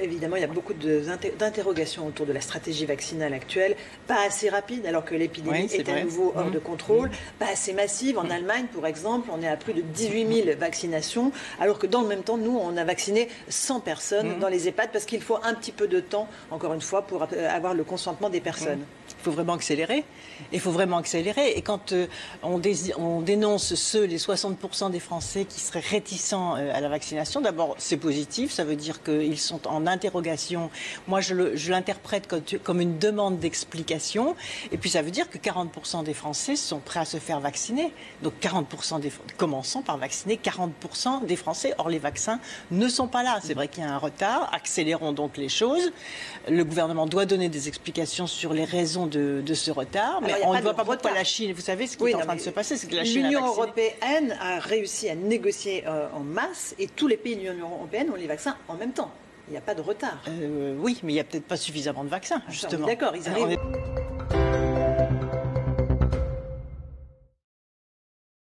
Évidemment, il y a beaucoup d'interrogations autour de la stratégie vaccinale actuelle. Pas assez rapide, alors que l'épidémie est à nouveau hors de contrôle. Pas assez massive. En Allemagne, par exemple, on est à plus de 18 000 vaccinations, alors que dans le même temps, nous, on a vacciné 100 personnes dans les EHPAD, parce qu'il faut un petit peu de temps, encore une fois, pour avoir le consentement des personnes. Il faut vraiment accélérer. Il faut vraiment accélérer. Et quand on dénonce les 60% des Français qui seraient réticents à la vaccination, d'abord, c'est positif. Ça veut dire qu'ils sont en interrogation. Moi, je l'interprète comme une demande d'explication. Et puis, ça veut dire que 40% des Français sont prêts à se faire vacciner. Donc, commençons par vacciner 40% des Français. Or, les vaccins ne sont pas là. C'est vrai qu'il y a un retard. Accélérons donc les choses. Le gouvernement doit donner des explications sur les raisons de ce retard. Mais on ne voit pas pourquoi la Chine. Vous savez ce qui est en train de se passer, c'est que la Chine l'Union européenne a réussi à négocier en masse et tous les pays de l'Union européenne ont les vaccins en même temps. Il n'y a pas de retard. Oui, mais il n'y a peut-être pas suffisamment de vaccins, justement. D'accord, ils arrivent.